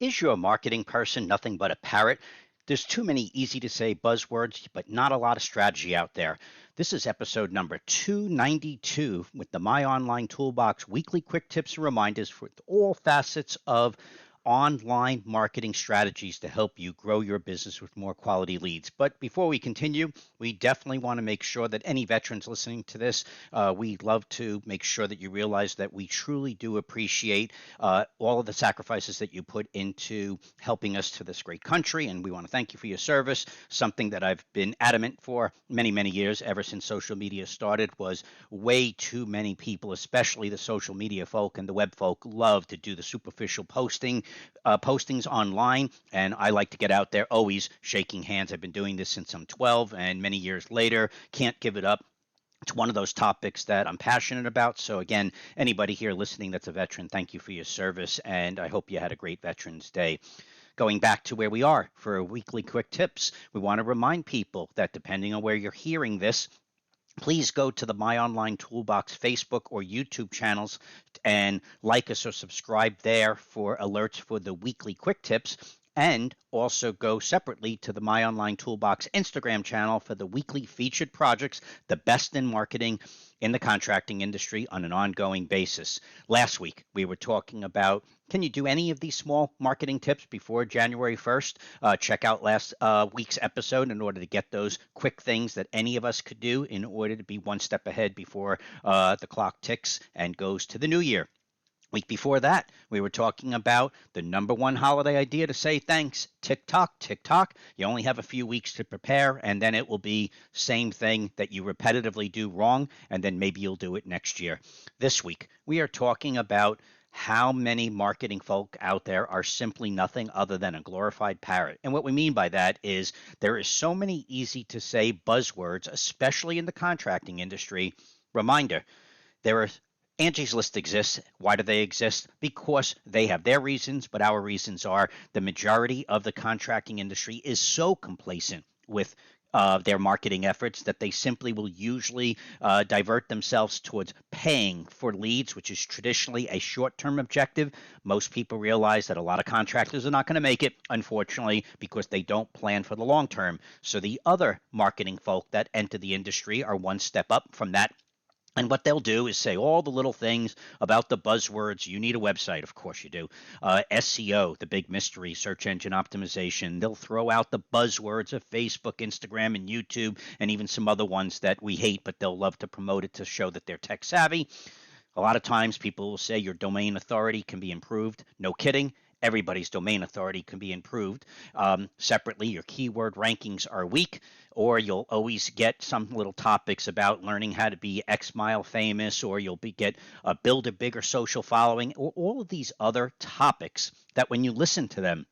Is your marketing person nothing but a parrot? There's too many easy to say buzzwords, but not a lot of strategy out there. This is episode number 292 with the My Online Toolbox weekly quick tips and reminders for all facets of online marketing strategies to help you grow your business with more quality leads. But before we continue, we definitely want to make sure that any veterans listening to this, we love to make sure that you realize that we truly do appreciate all of the sacrifices that you put into helping us to this great country. And we want to thank you for your service. Something that I've been adamant for many, many years, ever since social media started, was way too many people, especially the social media folk and the web folk, love to do the superficial postings online. And I like to get out there always shaking hands. I've been doing this since I'm 12, and many years later, can't give it up. It's one of those topics that I'm passionate about. So, again, anybody here listening that's a veteran, thank you for your service. And I hope you had a great Veterans Day. Going back to where we are for weekly quick tips, we want to remind people that depending on where you're hearing this, please go to the My Online Toolbox Facebook or YouTube channels and like us or subscribe there for alerts for the weekly quick tips. And also go separately to the My Online Toolbox Instagram channel for the weekly featured projects, the best in marketing in the contracting industry on an ongoing basis. Last week, we were talking about, can you do any of these small marketing tips before January 1st? Check out last week's episode in order to get those quick things that any of us could do in order to be one step ahead before the clock ticks and goes to the new year. Week before that, we were talking about the number one holiday idea to say thanks. TikTok, TikTok. You only have a few weeks to prepare, and then it will be same thing that you repetitively do wrong, and then maybe you'll do it next year. This week, we are talking about how many marketing folk out there are simply nothing other than a glorified parrot. And what we mean by that is there is so many easy to say buzzwords, especially in the contracting industry. Reminder, there are Angie's List exists. Why do they exist? Because they have their reasons, but our reasons are the majority of the contracting industry is so complacent with their marketing efforts that they simply will usually divert themselves towards paying for leads, which is traditionally a short term objective. Most people realize that a lot of contractors are not going to make it, unfortunately, because they don't plan for the long term. So the other marketing folk that enter the industry are one step up from that. And what they'll do is say all the little things about the buzzwords. You need a website, of course you do. SEO, the big mystery, search engine optimization. They'll throw out the buzzwords of Facebook, Instagram, and YouTube, and even some other ones that we hate, but they'll love to promote it to show that they're tech savvy. A lot of times people will say your domain authority can be improved. No kidding. Everybody's domain authority can be improved. Separately, your keyword rankings are weak, or you'll always get some little topics about learning how to be X mile famous, or get build a bigger social following, or all of these other topics that when you listen to them,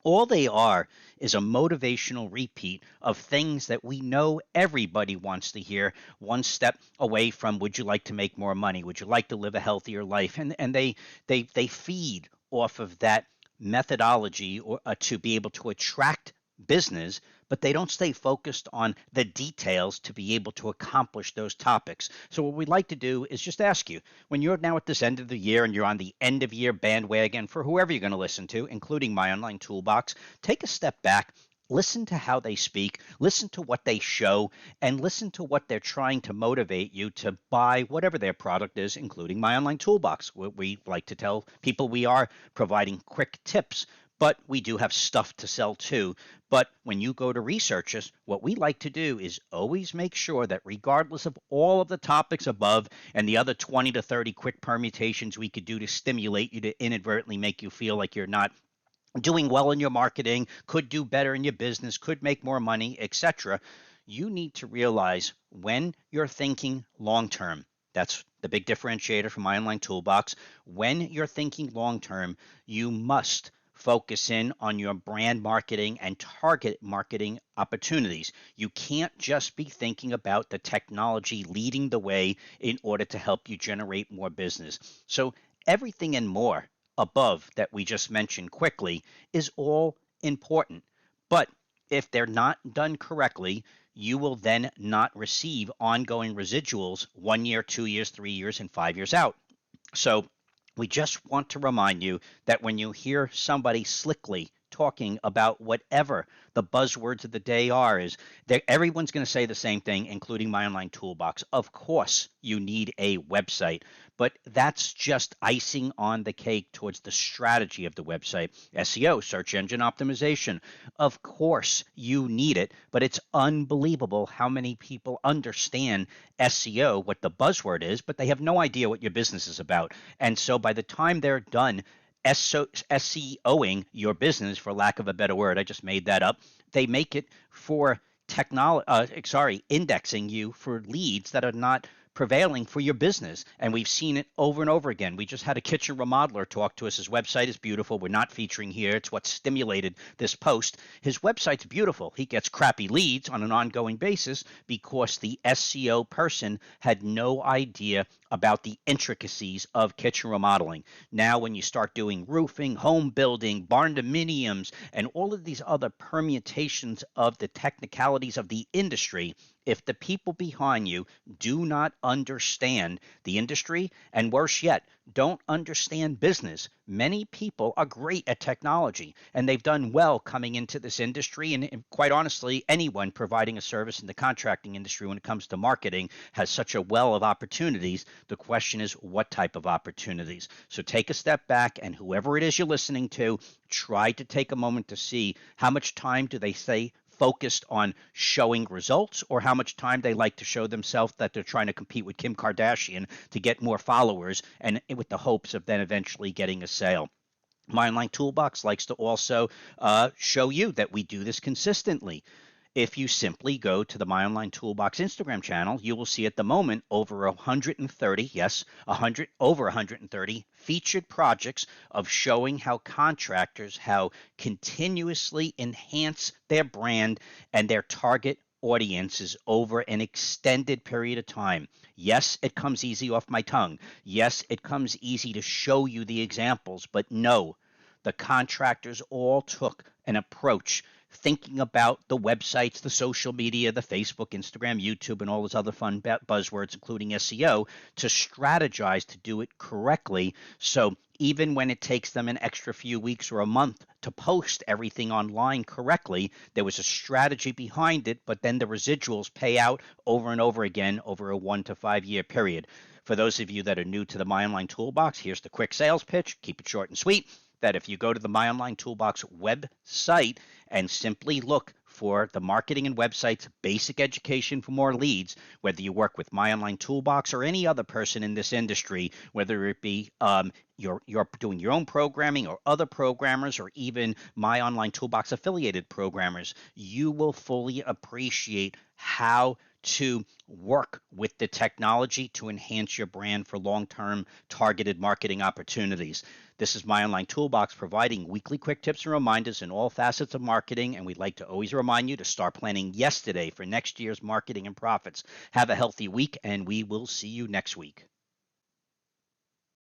all they are is a motivational repeat of things that we know everybody wants to hear, one step away from would you like to make more money? Would you like to live a healthier life? And they feed off of that methodology or to be able to attract business, but they don't stay focused on the details to be able to accomplish those topics. So what we'd like to do is just ask you, when you're now at this end of the year and you're on the end of year bandwagon for whoever you're going to listen to, including My Online Toolbox, take a step back. Listen to how they speak, listen to what they show, and listen to what they're trying to motivate you to buy whatever their product is, including My Online Toolbox. We like to tell people we are providing quick tips, but we do have stuff to sell too. But when you go to research us, what we like to do is always make sure that regardless of all of the topics above and the other 20 to 30 quick permutations we could do to stimulate you to inadvertently make you feel like you're not doing well in your marketing, could do better in your business, could make more money, etc. You need to realize when you're thinking long term. That's the big differentiator from My Online Toolbox. When you're thinking long term, you must focus in on your brand marketing and target marketing opportunities. You can't just be thinking about the technology leading the way in order to help you generate more business. So everything and more above that we just mentioned quickly is all important. But if they're not done correctly, you will then not receive ongoing residuals 1 year, 2 years, 3 years, and 5 years out. So We just want to remind you that when you hear somebody slickly talking about whatever the buzzwords of the day are, is that everyone's going to say the same thing, including my online toolbox. Of course, you need a website, but that's just icing on the cake towards the strategy of the website. SEO, search engine optimization. Of course, you need it, but it's unbelievable how many people understand SEO, what the buzzword is, but they have no idea what your business is about. And so by the time they're done SEOing your business, for lack of a better word, I just made that up, they make it for indexing you for leads that are not prevailing for your business. And we've seen it over and over again. We just had a kitchen remodeler talk to us. His website is beautiful. We're not featuring here. It's what stimulated this post. His website's beautiful. He gets crappy leads on an ongoing basis because the SEO person had no idea about the intricacies of kitchen remodeling. Now, when you start doing roofing, home building, barn dominiums, and all of these other permutations of the technicalities of the industry, if the people behind you do not understand the industry, and worse yet, don't understand business, many people are great at technology and they've done well coming into this industry. And quite honestly, anyone providing a service in the contracting industry when it comes to marketing has such a well of opportunities. The question is, what type of opportunities? So take a step back, and whoever it is you're listening to, try to take a moment to see how much time do they say focused on showing results, or how much time they like to show themselves that they're trying to compete with Kim Kardashian to get more followers, and with the hopes of then eventually getting a sale. My Online Toolbox likes to also show you that we do this consistently. If you simply go to the My Online Toolbox Instagram channel, you will see at the moment over 130, yes, 100, over 130 featured projects of showing how contractors, how continuously enhance their brand and their target audiences over an extended period of time. Yes, it comes easy off my tongue. Yes, it comes easy to show you the examples, but no, the contractors all took an approach thinking about the websites, the social media, the Facebook, Instagram, YouTube, and all those other fun buzzwords, including SEO, to strategize to do it correctly. So even when it takes them an extra few weeks or a month to post everything online correctly, there was a strategy behind it, but then the residuals pay out over and over again over a 1 to 5 year period. For those of you that are new to the My Online Toolbox, here's the quick sales pitch. Keep it short and sweet. That if you go to the My Online Toolbox website and simply look for the marketing and websites basic education for more leads, whether you work with My Online Toolbox or any other person in this industry, whether it be you're doing your own programming or other programmers or even My Online Toolbox affiliated programmers, you will fully appreciate how to work with the technology to enhance your brand for long-term targeted marketing opportunities. This is My Online Toolbox, providing weekly quick tips and reminders in all facets of marketing, and we'd like to always remind you to start planning yesterday for next year's marketing and profits. Have a healthy week, and we will see you next week.